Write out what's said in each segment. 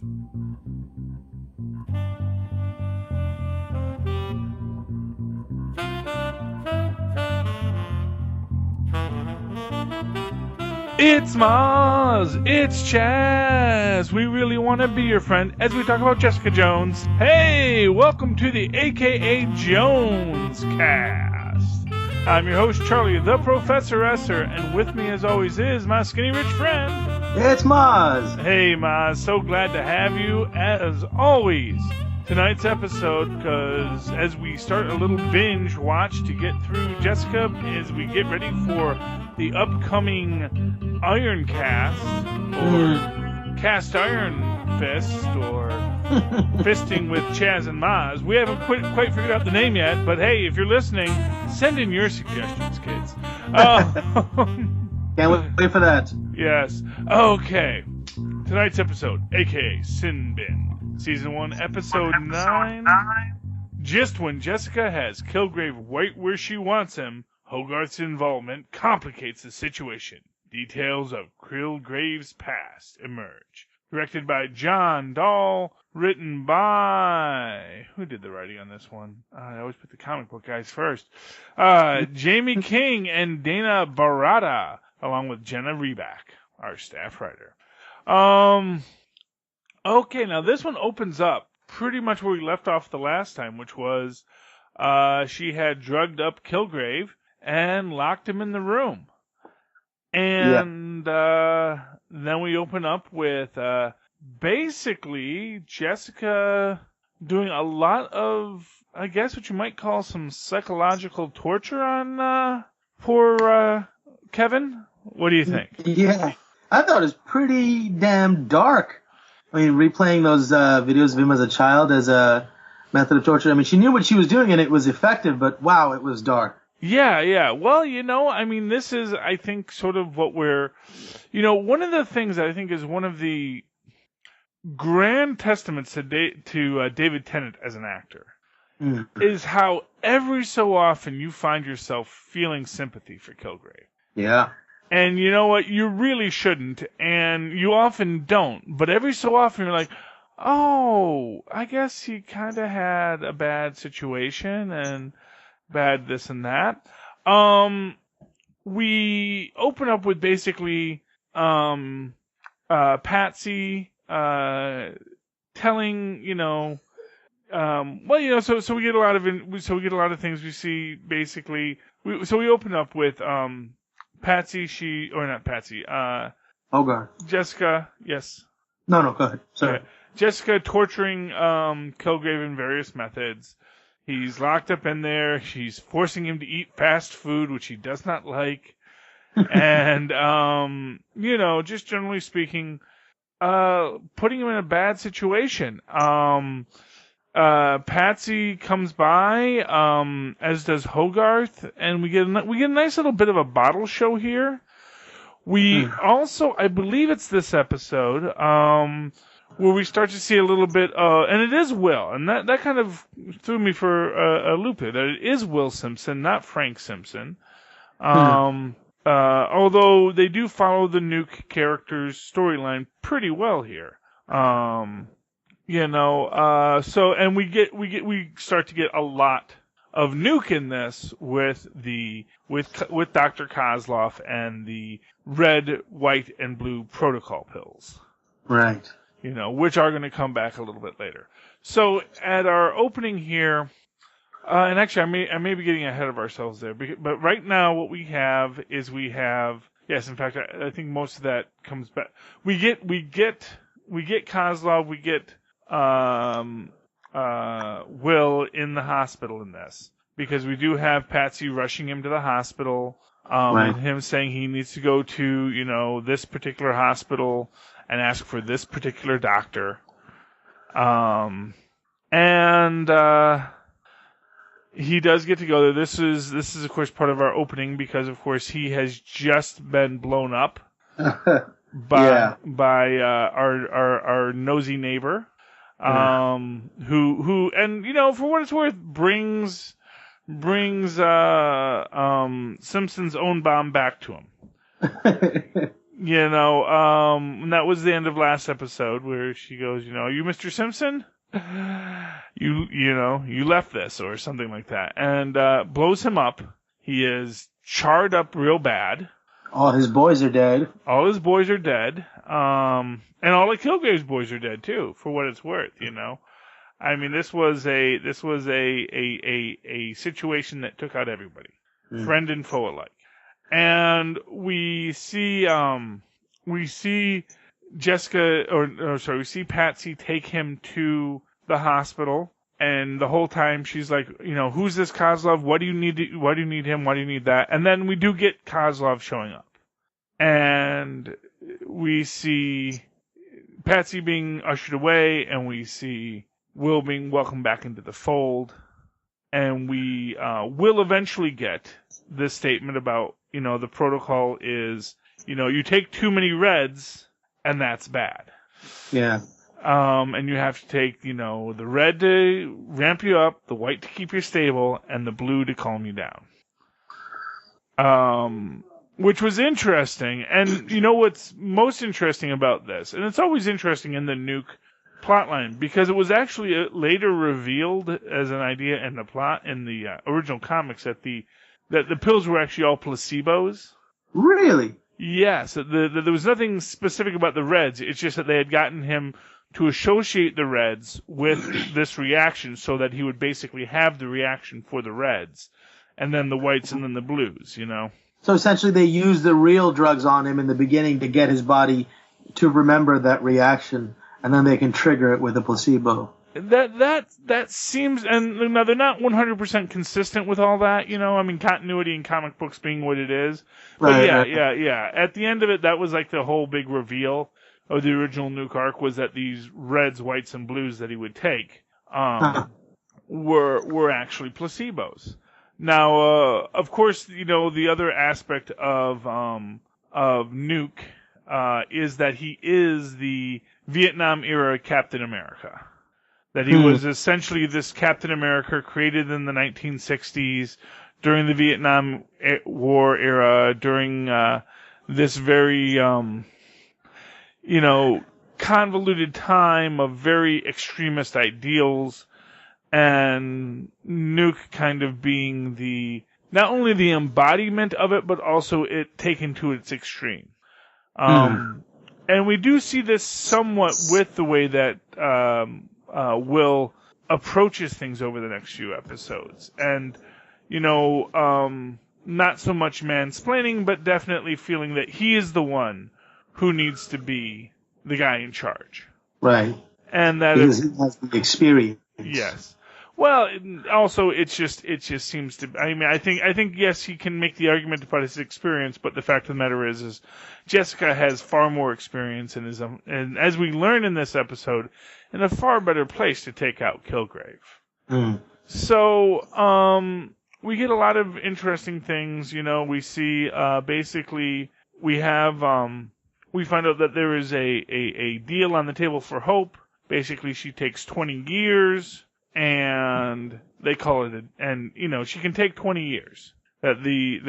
It's Mozz! It's Chaz! We really want to be your friend as we talk about Jessica Jones. Hey! Welcome to the AKA JonesCast. I'm your host, Charlie, the Professor Esser, and with me as always is my skinny rich friend. It's Mozz! Hey, Mozz. So glad to have you as always. Tonight's episode, because as we start a little binge watch to get through Jessica, as we get ready for the upcoming Iron Cast, or Cast Iron Fist, or Fisting with Chaz and Mozz. We haven't quite figured out the name yet, but hey, if you're listening, send in your suggestions, kids. Can't wait for that. Yes. Okay. Tonight's episode, aka Sin Bin. Season 1, Episode 9. Just when Jessica has Kilgrave right where she wants him, Hogarth's involvement complicates the situation. Details of Kilgrave's past emerge. Directed by John Dahl. Written by... Who did the writing on this one? I always put the comic book guys first. Jamie King and Dana Barada, along with Jenna Reback, our staff writer. Okay, now this one opens up pretty much where we left off the last time, which was she had drugged up Kilgrave and locked him in the room. And then we open up with basically Jessica doing a lot of, I guess what you might call some psychological torture on poor Kevin. What do you think? Yeah, I thought it was pretty damn dark. I mean, replaying those videos of him as a child as a method of torture. I mean, she knew what she was doing and it was effective, but wow, it was dark. Yeah. Well, I mean, this is, I think, sort of what we're, one of the things that I think is one of the grand testaments to David Tennant as an actor is how every so often you find yourself feeling sympathy for Kilgrave. Yeah. And you know what? You really shouldn't, and you often don't. But every so often you're like, oh, I guess he kind of had a bad situation and bad this and that. We open up with basically Patsy telling, so we get a lot of things. We see basically, we open up with Patsy, Hogarth. Jessica, yes. No, go ahead. Sorry. Okay. Jessica torturing Kilgrave in various methods. He's locked up in there. She's forcing him to eat fast food, which he does not like. And, just generally speaking, putting him in a bad situation. Patsy comes by, as does Hogarth, and we get a nice little bit of a bottle show here. We also, I believe it's this episode, where we start to see a little bit, and it is Will, and that kind of threw me for a loop there, that it is Will Simpson, not Frank Simpson. Although they do follow the Nuke character's storyline pretty well here. And we start to get a lot of Nuke in this with Dr. Kozlov and the red, white, and blue protocol pills. Right. Which are going to come back a little bit later. So at our opening here, and actually I may be getting ahead of ourselves there, but right now what we have is yes, in fact I think most of that comes back. We get Kozlov, we get Will in the hospital in this, because we do have Patsy rushing him to the hospital, and him saying he needs to go to, this particular hospital and ask for this particular doctor. He does get to go there. This is of course part of our opening, because of course he has just been blown up by our nosy neighbor. Who and for what it's worth brings Simpson's own bomb back to him. And that was the end of last episode where she goes, are you Mr. Simpson? You left this or something like that. And blows him up. He is charred up real bad. All his boys are dead. All his boys are dead. And all of Kilgrave's boys are dead too, for what it's worth, I mean, this was a situation that took out everybody, friend and foe alike. And we see Jessica, we see Patsy take him to the hospital, and the whole time she's like, who's this Kozlov? What do you need? Why do you need him? Why do you need that? And then we do get Kozlov showing up, and we see Patsy being ushered away, and we see Will being welcomed back into the fold, and we will eventually get this statement about, the protocol is, you take too many reds, and that's bad. Yeah. And you have to take, the red to ramp you up, the white to keep you stable, and the blue to calm you down. Which was interesting. And what's most interesting about this, and it's always interesting in the Nuke plotline, because it was actually later revealed as an idea in the plot in the original comics that the pills were actually all placebos. Really? Yes. There was nothing specific about the reds. It's just that they had gotten him to associate the reds with this reaction so that he would basically have the reaction for the reds, and then the whites and then the blues, So essentially they used the real drugs on him in the beginning to get his body to remember that reaction, and then they can trigger it with a placebo. That seems, and now they're not 100% consistent with all that, continuity in comic books being what it is. But yeah. At the end of it, that was like the whole big reveal of the original Nuke arc, was that these reds, whites, and blues that he would take were actually placebos. Now, of course, the other aspect of Nuke is that he is the Vietnam era Captain America. That he was essentially this Captain America created in the 1960s during the Vietnam War era, during this very, convoluted time of very extremist ideals, and Nuke kind of being not only the embodiment of it, but also it taken to its extreme. And we do see this somewhat with the way that Will approaches things over the next few episodes. And, not so much mansplaining, but definitely feeling that he is the one who needs to be the guy in charge. Right. And that because he has the experience. Yes. Well, also it just seems to. I mean, I think yes, he can make the argument about his experience, but the fact of the matter is Jessica has far more experience and is, and as we learn in this episode, in a far better place to take out Kilgrave. So, we get a lot of interesting things. We see basically we have we find out that there is a deal on the table for Hope. Basically, she takes 20 years. And they call it, she can take 20 years. That the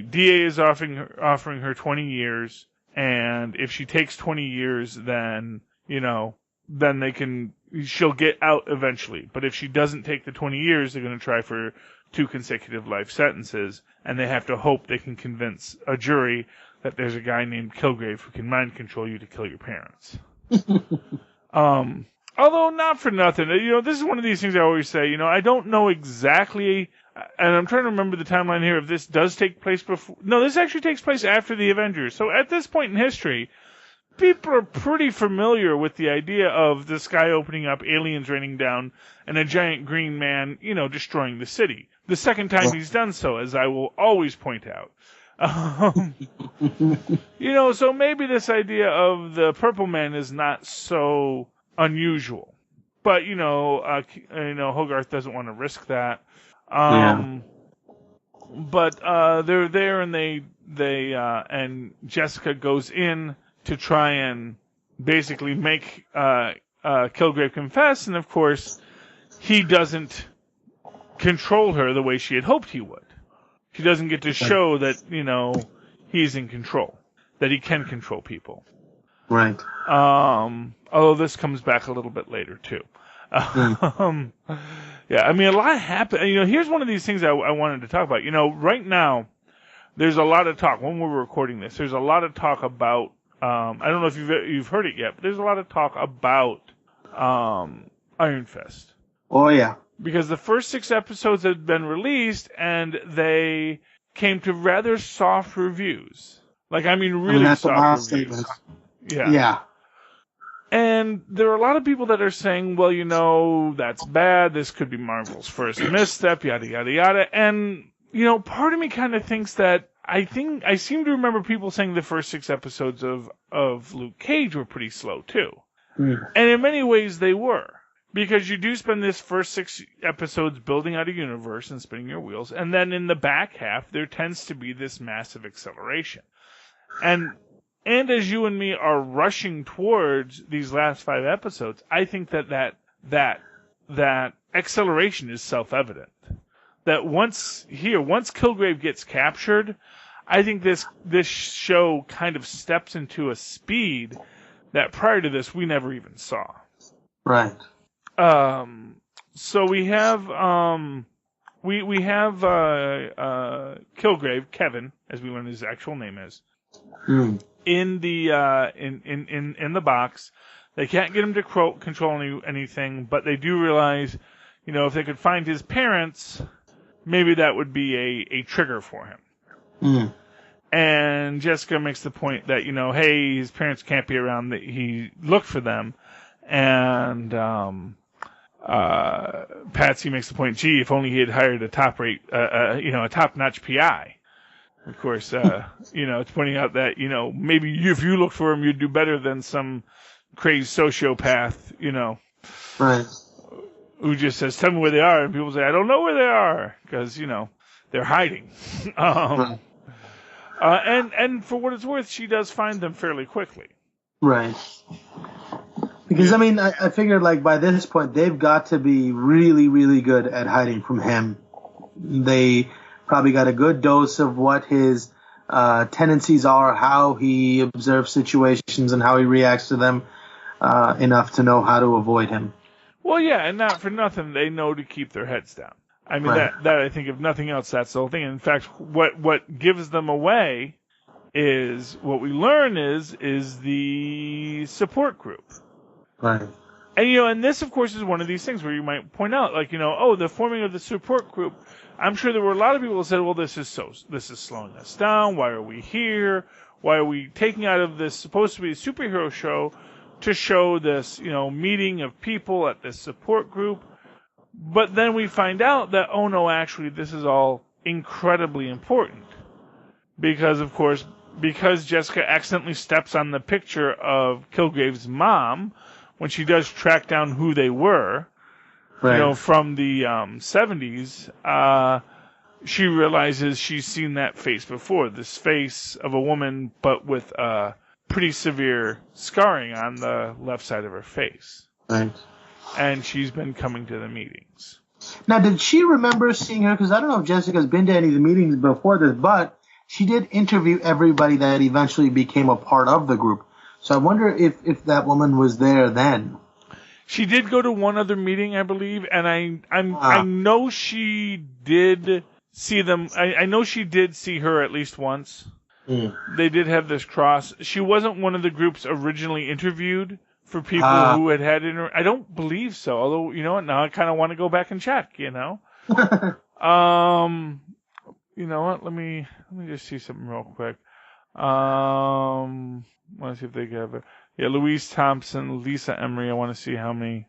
DA is offering her 20 years, and if she takes 20 years, then she'll get out eventually. But if she doesn't take the 20 years, they're going to try for 2 consecutive life sentences, and they have to hope they can convince a jury that there's a guy named Kilgrave who can mind control you to kill your parents. Although not for nothing, this is one of these things I always say, I don't know exactly, and I'm trying to remember the timeline here, if this does take place before, no, this actually takes place after the Avengers. So at this point in history, people are pretty familiar with the idea of the sky opening up, aliens raining down, and a giant green man, destroying the city. The second time he's done so, as I will always point out. So maybe this idea of the Purple Man is not so unusual, but Hogarth doesn't want to risk that. But they're there, and they and Jessica goes in to try and basically make Kilgrave confess, and of course he doesn't control her the way she had hoped he would. She doesn't get to show that, he's in control, that he can control people. Right. Although this comes back a little bit later, too. Yeah, I mean, a lot happened. Here's one of these things I wanted to talk about. Right now, there's a lot of talk, when we're recording this, there's a lot of talk about, I don't know if you've heard it yet, but there's a lot of talk about Iron Fist. Oh, yeah. Because the first 6 episodes had been released, and they came to rather soft reviews. Really soft reviews. Yeah. And there are a lot of people that are saying, well, that's bad. This could be Marvel's first misstep, yada, yada, yada. And, part of me kind of thinks that I seem to remember people saying the first 6 episodes of Luke Cage were pretty slow, too. And in many ways, they were. Because you do spend this first 6 episodes building out a universe and spinning your wheels, and then in the back half, there tends to be this massive acceleration. And as you and me are rushing towards these last 5 episodes, I think that acceleration is self-evident. That once Kilgrave gets captured, I think this show kind of steps into a speed that prior to this we never even saw. Right. So we have Kilgrave, Kevin, as we learn his actual name is, in the box. They can't get him to control anything, but they do realize, if they could find his parents, maybe that would be a trigger for him. And Jessica makes the point that, hey, his parents can't be around, that he looked for them. And Patsy makes the point, gee, if only he had hired a top-notch PI. Of course, it's pointing out that, maybe if you looked for him, you'd do better than some crazed sociopath, Right. Who just says, tell me where they are. And people say, I don't know where they are. Because, they're hiding. Right. And for what it's worth, she does find them fairly quickly. Right. Because, I figured, by this point, they've got to be really, really good at hiding from him. They probably got a good dose of what his tendencies are, how he observes situations, and how he reacts to them, enough to know how to avoid him. Well, yeah, and not for nothing, they know to keep their heads down. Right. that I think, if nothing else, that's the whole thing. In fact, what gives them away is, what we learn is the support group. Right. And, this, of course, is one of these things where you might point out, the forming of the support group, I'm sure there were a lot of people who said, well, this is slowing us down. Why are we here? Why are we taking out of this supposed to be a superhero show to show this, meeting of people at this support group? But then we find out that, oh no, actually, this is all incredibly important. Because, of course, Jessica accidentally steps on the picture of Kilgrave's mom, when she does track down who they were, right. From the 70s, she realizes she's seen that face before. This face of a woman, but with pretty severe scarring on the left side of her face. Right. And she's been coming to the meetings. Now, did she remember seeing her? Because I don't know if Jessica's been to any of the meetings before this, but she did interview everybody that eventually became a part of the group. So I wonder if that woman was there then. She did go to one other meeting, I believe, and I know she did see them. I know she did see her at least once. They did have this cross. She wasn't one of the groups originally interviewed for people who had I don't believe so. Although, you know what? Now I kind of want to go back and check. You know what? Let me just see something real quick. Want to see if they have Louise Thompson, Lisa Emery. I want to see how many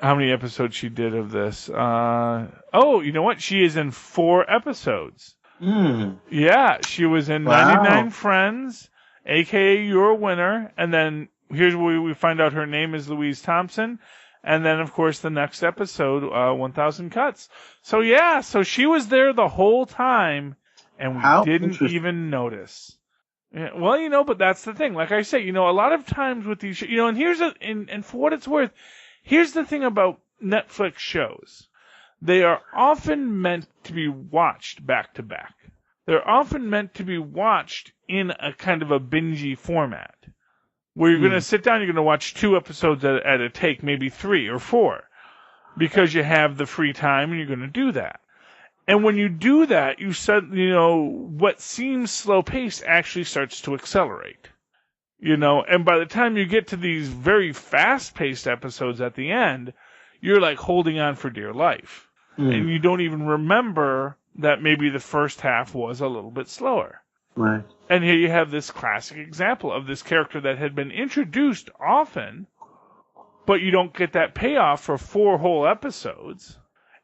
episodes she did of this. You know what? She is in 4 episodes. Yeah, she was in 99 Friends, aka You're a Winner, and then here's where we find out her name is Louise Thompson, and then of course the next episode, 1000 Cuts. So yeah, so she was there the whole time, and we didn't even notice. Yeah, well, but that's the thing. Like I say, a lot of times with these, and here's and for what it's worth, here's the thing about Netflix shows. they are often meant to be watched back to back. They're often meant to be watched in a kind of a bingey format, where you're going to sit down, you're going to watch 2 episodes at a take, maybe 3 or 4, because you have the free time and you're going to do that. And when you do that, what seems slow paced actually starts to accelerate. And by the time you get to these very fast paced episodes at the end, you're like holding on for dear life. And you don't even remember that maybe the first half was a little bit slower. Right. And here you have this classic example of this character that had been introduced often, but you don't get that payoff for 4 whole episodes.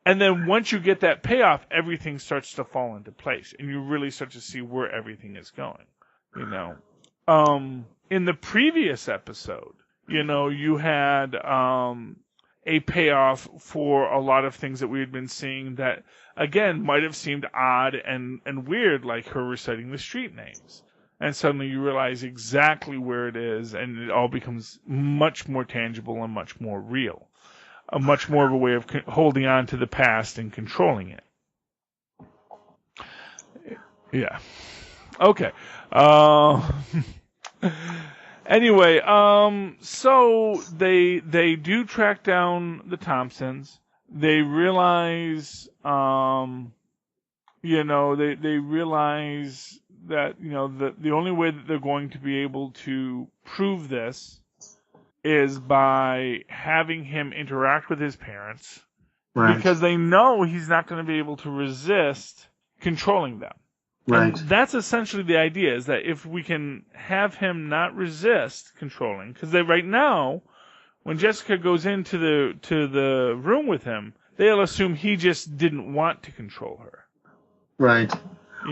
And then once you get that payoff, everything starts to fall into place, and you really start to see where everything is going. In the previous episode, you had a payoff for a lot of things that we had been seeing that, again, might have seemed odd and weird, like her reciting the street names. And suddenly you realize exactly where it is, and it all becomes much more tangible and much more real. Much more of a way of holding on to the past and controlling it. Yeah. Okay. Anyway, so they do track down the Thompsons. They realize, they realize that, the only way that they're going to be able to prove this is by having him interact with his parents. Right. Because they know he's not going to be able to resist controlling them. Right. And that's essentially the idea, is that if we can have him not resist controlling, because right now, when Jessica goes into the room with him, they'll assume he just didn't want to control her. Right.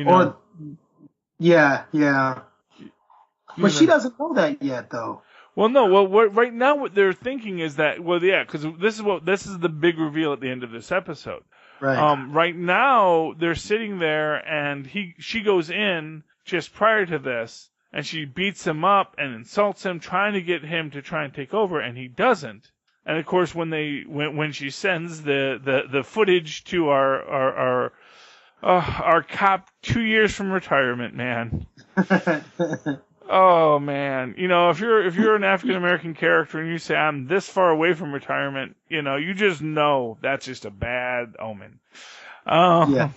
Or, yeah. But she doesn't know that yet, though. Well, no. Well, right now what they're thinking is that, because this is the big reveal at the end of this episode. Right. Right now they're sitting there, and she goes in just prior to this, and she beats him up and insults him, trying to get him to try and take over, and he doesn't. And of course, when she sends the footage to our cop 2 years from retirement, man. Oh man, if you're an African American character and you say I'm this far away from retirement, you just know that's just a bad omen. Yeah.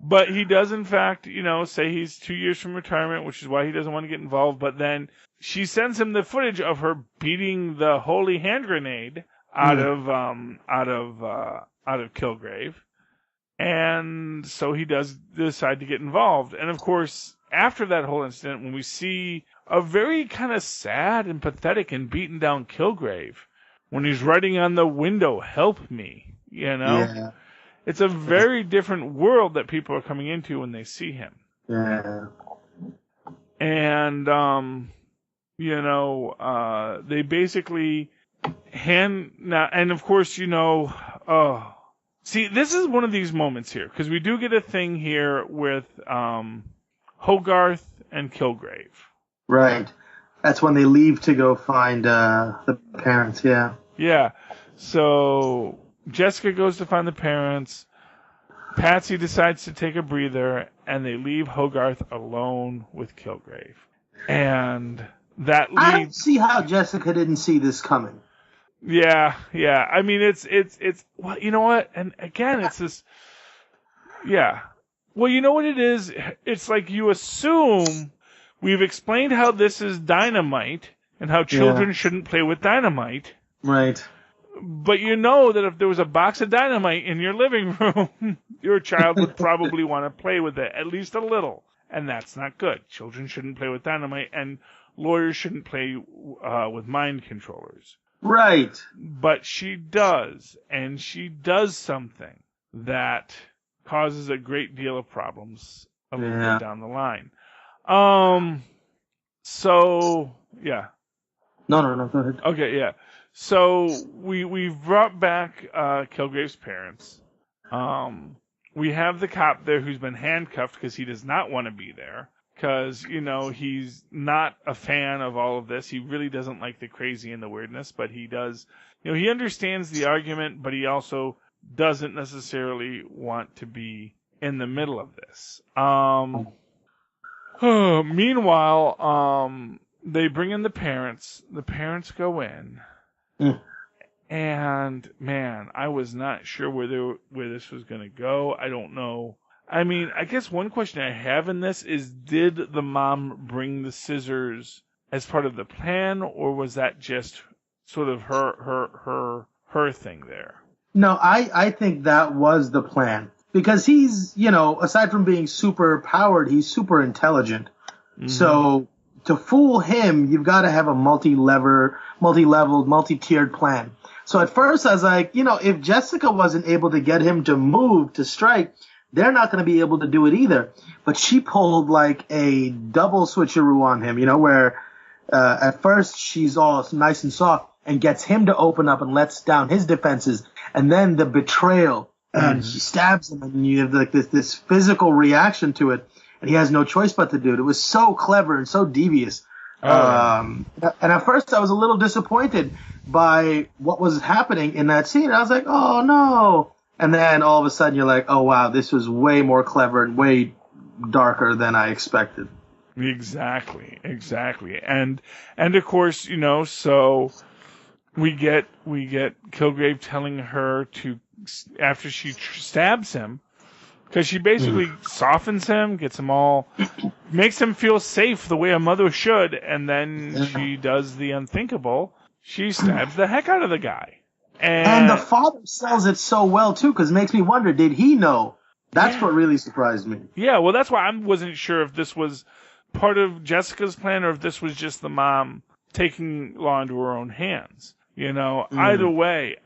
But he does in fact, say he's 2 years from retirement, which is why he doesn't want to get involved. But then she sends him the footage of her beating the holy hand grenade out of Kilgrave, and so he does decide to get involved. And of course, after that whole incident, when we see a very kind of sad and pathetic and beaten down Kilgrave, when he's writing on the window, "Help me," yeah. It's a very different world that people are coming into when they see him. Yeah. And, they basically and of course, see, this is one of these moments here, because we do get a thing here with, Hogarth and Kilgrave. Right. That's when they leave to go find the parents, yeah. Yeah. So Jessica goes to find the parents. Patsy decides to take a breather, and they leave Hogarth alone with Kilgrave. And that leads... I don't see how Jessica didn't see this coming. Yeah. I mean, it's well, you know what? And again, it's this... Yeah. Well, you know what it is? It's like you assume we've explained how this is dynamite and how children shouldn't play with dynamite. Right. But you know that if there was a box of dynamite in your living room, your child would probably want to play with it, at least a little. And that's not good. Children shouldn't play with dynamite, and lawyers shouldn't play with mind controllers. Right. But she does, and she does something that causes a great deal of problems a little bit down the line. So, yeah. No, go ahead. Okay, yeah. So, we've brought back Kilgrave's parents. We have the cop there who's been handcuffed because he does not want to be there. Because, he's not a fan of all of this. He really doesn't like the crazy and the weirdness, but he does... he understands the argument, but he also doesn't necessarily want to be in the middle of this. Meanwhile, they bring in the parents. The parents go in. Mm. And, man, I was not sure where this was going to go. I don't know. I mean, I guess one question I have in this is, did the mom bring the scissors as part of the plan, or was that just sort of her thing there? No, I think that was the plan. Because he's, aside from being super powered, he's super intelligent. Mm-hmm. So to fool him, you've got to have a multi-leveled, multi-tiered plan. So at first I was like, if Jessica wasn't able to get him to move, to strike, they're not going to be able to do it either. But she pulled like a double switcheroo on him, where at first she's all nice and soft and gets him to open up and lets down his defenses. And then the betrayal, and she stabs him, and you have like this physical reaction to it, and he has no choice but to do it. It was so clever and so devious. And at first I was a little disappointed by what was happening in that scene. I was like, oh no. And then all of a sudden you're like, oh wow, this was way more clever and way darker than I expected. Exactly. And of course, so we get Kilgrave telling her to, after she stabs him, because she basically softens him, gets him all, makes him feel safe the way a mother should, and then she does the unthinkable. She stabs the heck out of the guy. And the father sells it so well, too, because it makes me wonder, did he know? That's what really surprised me. Yeah, well, that's why I wasn't sure if this was part of Jessica's plan or if this was just the mom taking law into her own hands. Either way,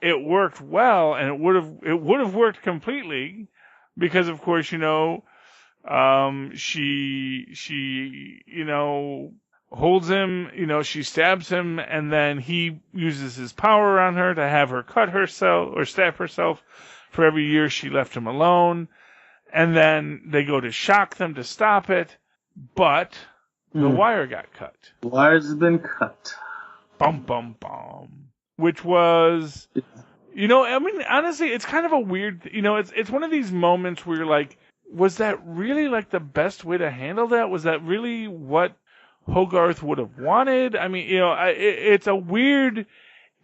it worked well, and it would have worked completely, because of course, she holds him, she stabs him, and then he uses his power on her to have her cut herself or stab herself for every year she left him alone. And then they go to shock them to stop it, but the wire got cut. The wire's been cut. Bum, bum, bum. Which was, honestly, it's kind of a weird, it's one of these moments where you're like, was that really like the best way to handle that? Was that really what Hogarth would have wanted? I mean, it's a weird,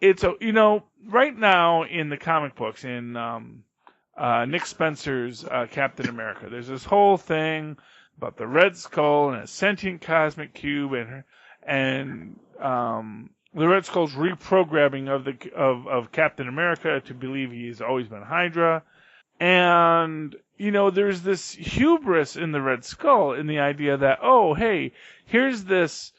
right now in the comic books, in Nick Spencer's Captain America, there's this whole thing about the Red Skull and a sentient cosmic cube, and the Red Skull's reprogramming of Captain America to believe he's always been Hydra. And, there's this hubris in the Red Skull in the idea that, oh, hey, here's this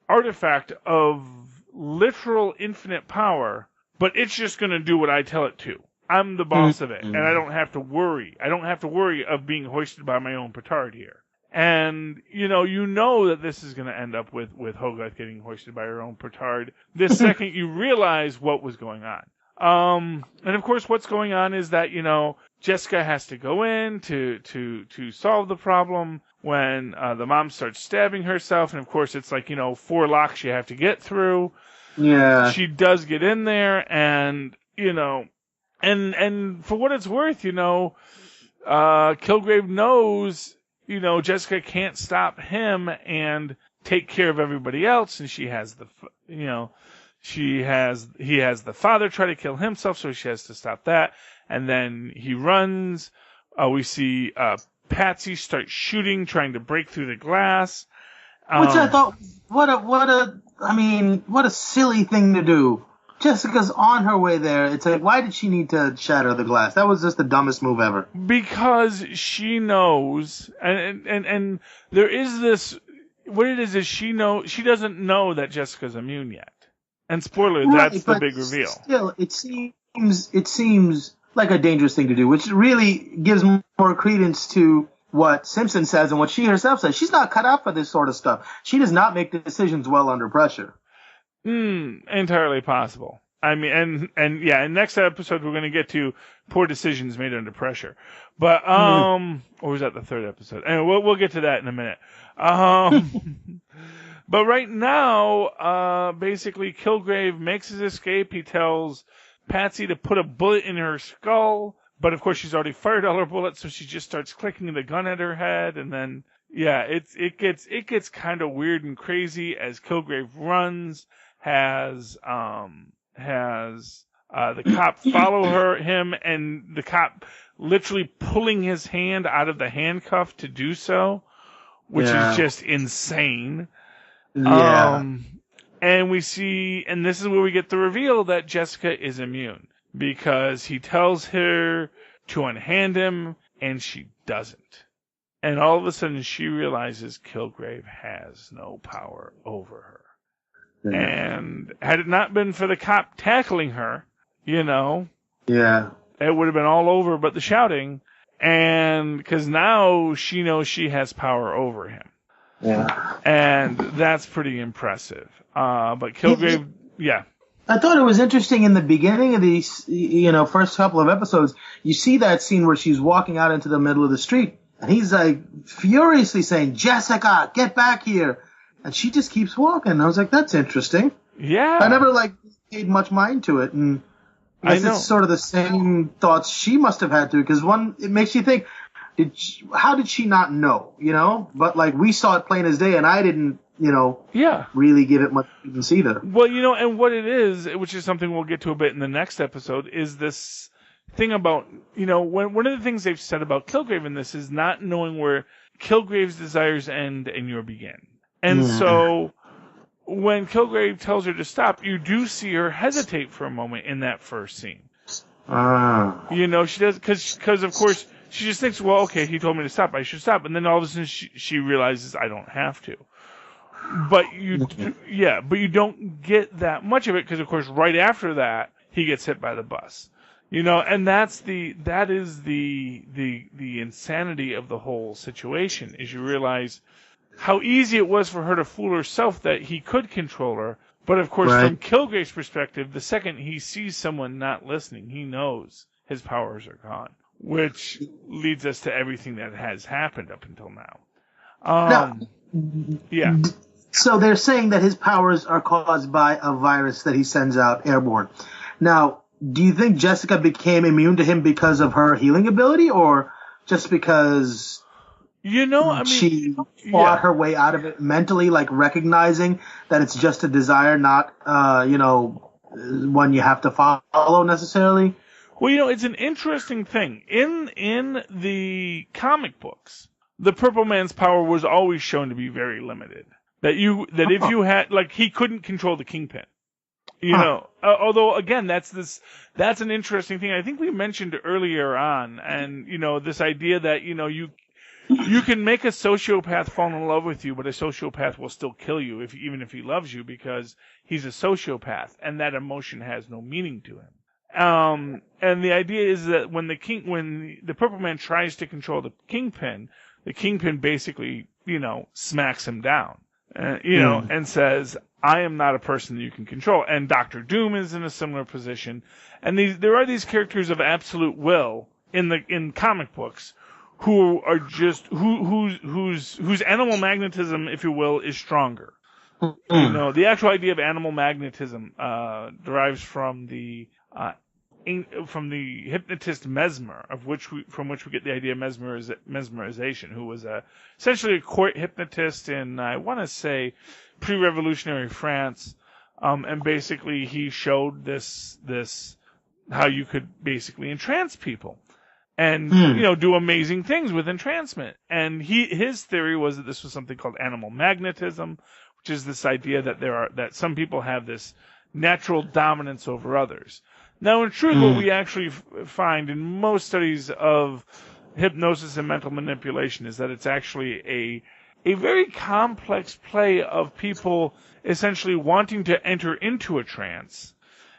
artifact of literal infinite power, but it's just going to do what I tell it to. I'm the boss of it, and I don't have to worry. I don't have to worry of being hoisted by my own petard here. And, that this is going to end up with Hogarth getting hoisted by her own petard this second you realize what was going on. And of course, what's going on is that, Jessica has to go in to solve the problem when the mom starts stabbing herself. And of course, it's like, 4 locks you have to get through. Yeah. She does get in there, and, and for what it's worth, Kilgrave knows, Jessica can't stop him and take care of everybody else, and she has he has the father try to kill himself, so she has to stop that. And then he runs. We see Patsy start shooting, trying to break through the glass. Which I thought, what a silly thing to do. Jessica's on her way there. It's like, why did she need to shatter the glass? That was just the dumbest move ever. Because she knows, and there is this. What it is she doesn't know that Jessica's immune yet. And spoiler, right, that's the big reveal. Still, it seems like a dangerous thing to do, which really gives more credence to what Simpson says and what she herself says. She's not cut out for this sort of stuff. She does not make decisions well under pressure. Entirely possible. I mean, and yeah, in next episode we're going to get to poor decisions made under pressure. But or was that the third episode? Anyway, we'll get to that in a minute. But right now, basically, Kilgrave makes his escape. He tells Patsy to put a bullet in her skull, but of course she's already fired all her bullets, so she just starts clicking the gun at her head, and then it gets kind of weird and crazy as Kilgrave runs, has the cop follow him, and the cop literally pulling his hand out of the handcuff to do so, which is just insane. Yeah. And we see, and this is where we get the reveal that Jessica is immune, because he tells her to unhand him, and she doesn't. And all of a sudden she realizes Kilgrave has no power over her. Yeah. And had it not been for the cop tackling her, it would have been all over but the shouting. And because now she knows she has power over him. Yeah. And that's pretty impressive. But Kilgrave, I thought it was interesting in the beginning of these, first couple of episodes, you see that scene where she's walking out into the middle of the street, and he's like furiously saying, "Jessica, get back here." And she just keeps walking. I was like, that's interesting. Yeah. I never paid much mind to it, and I guess it's sort of the same thoughts she must have had to, because it makes you think, how did she not know, But we saw it plain as day, and I didn't, really give it much credence either. Well, and what it is, which is something we'll get to a bit in the next episode, is this thing about, one of the things they've said about Kilgrave in this is not knowing where Kilgrave's desires end and yours begin. And so when Kilgrave tells her to stop, you do see her hesitate for a moment in that first scene. She does, because of course she just thinks, well, okay, he told me to stop, I should stop. And then all of a sudden she realizes I don't have to. But you don't get that much of it, because of course right after that he gets hit by the bus. And that is the insanity of the whole situation, is you realize how easy it was for her to fool herself that he could control her. But of course, from Kilgrave's perspective, the second he sees someone not listening, he knows his powers are gone, which leads us to everything that has happened up until now. So they're saying that his powers are caused by a virus that he sends out airborne. Now, do you think Jessica became immune to him because of her healing ability, or just because she fought her way out of it mentally, recognizing that it's just a desire, not, one you have to follow necessarily? Well, it's an interesting thing. In the comic books, the Purple Man's power was always shown to be very limited. That if you had, he couldn't control the Kingpin. Although again, that's an interesting thing. I think we mentioned earlier on, and this idea that you can make a sociopath fall in love with you, but a sociopath will still kill you even if he loves you, because he's a sociopath, and that emotion has no meaning to him. And the idea is that when the Purple Man tries to control the Kingpin basically smacks him down, and says, I am not a person that you can control. And Doctor Doom is in a similar position. And there are these characters of absolute will in comic books who are just whose animal magnetism, if you will, is stronger. The actual idea of animal magnetism derives from the hypnotist Mesmer, from which we get the idea of mesmerization, who was essentially a court hypnotist in, I want to say, pre-revolutionary France, and basically he showed this how you could basically entrance people, and do amazing things with entrancement. And his theory was that this was something called animal magnetism, which is this idea that some people have this natural dominance over others. Now, in truth, what we actually find in most studies of hypnosis and mental manipulation is that it's actually a very complex play of people essentially wanting to enter into a trance.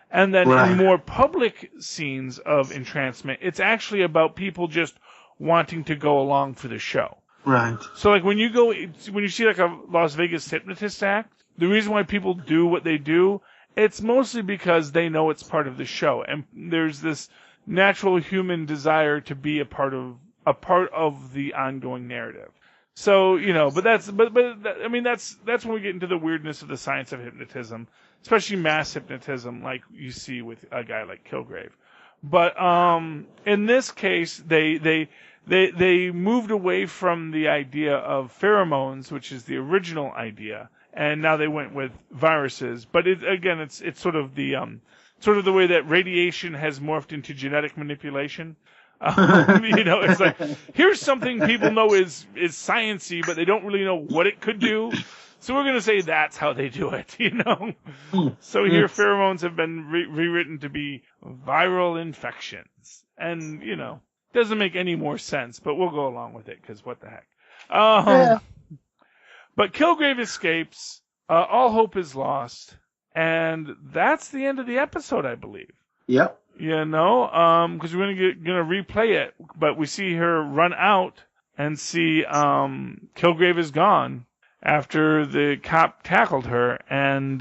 And then in more public scenes of entrancement, it's actually about people just wanting to go along for the show. Right. So, when you see a Las Vegas hypnotist act, the reason why people do what they do, it's mostly because they know it's part of the show, and there's this natural human desire to be a part of the ongoing narrative. So, but that's when we get into the weirdness of the science of hypnotism, especially mass hypnotism, like you see with a guy like Kilgrave. But in this case, they moved away from the idea of pheromones, which is the original idea, and now they went with viruses. But it's sort of the way that radiation has morphed into genetic manipulation. It's like, here's something people know is science-y, but they don't really know what it could do. So we're going to say that's how they do it, So here pheromones have been rewritten to be viral infections. And, doesn't make any more sense, but we'll go along with it, because what the heck. But Kilgrave escapes, all hope is lost, and that's the end of the episode, I believe. Yep. Because we're gonna replay it, but we see her run out and see Kilgrave is gone after the cop tackled her, and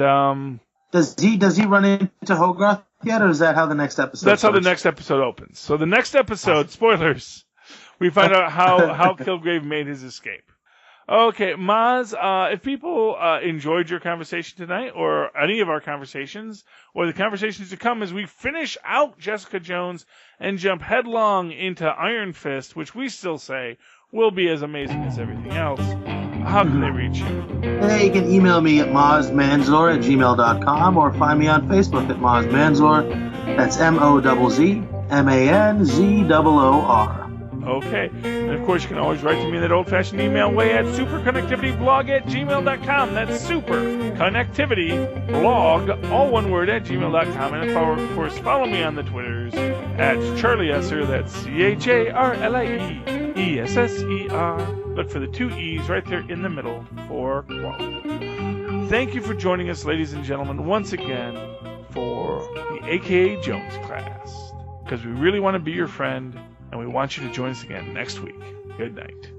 does he run into Hogarth yet, or is that how the next episode? That's how the next episode opens. So the next episode, spoilers, we find out how Kilgrave made his escape. Okay, Mozz, if people enjoyed your conversation tonight, or any of our conversations, or the conversations to come as we finish out Jessica Jones and jump headlong into Iron Fist, which we still say will be as amazing as everything else, how can they reach you? Hey, you can email me at mozzmanzor@gmail.com, or find me on Facebook at Mozz Manzor. That's MOZZMANZOOR. Okay. And of course, you can always write to me in that old-fashioned email way at superconnectivityblog@gmail.com. That's superconnectivityblog, all one word, @gmail.com. And of course, follow me on the Twitters at CharlieEsser. That's CharlieEsser. Look for the 2 E's right there in the middle for quality. Thank you for joining us, ladies and gentlemen, once again for the AKA Jones class. Because we really want to be your friend, and we want you to join us again next week. Good night.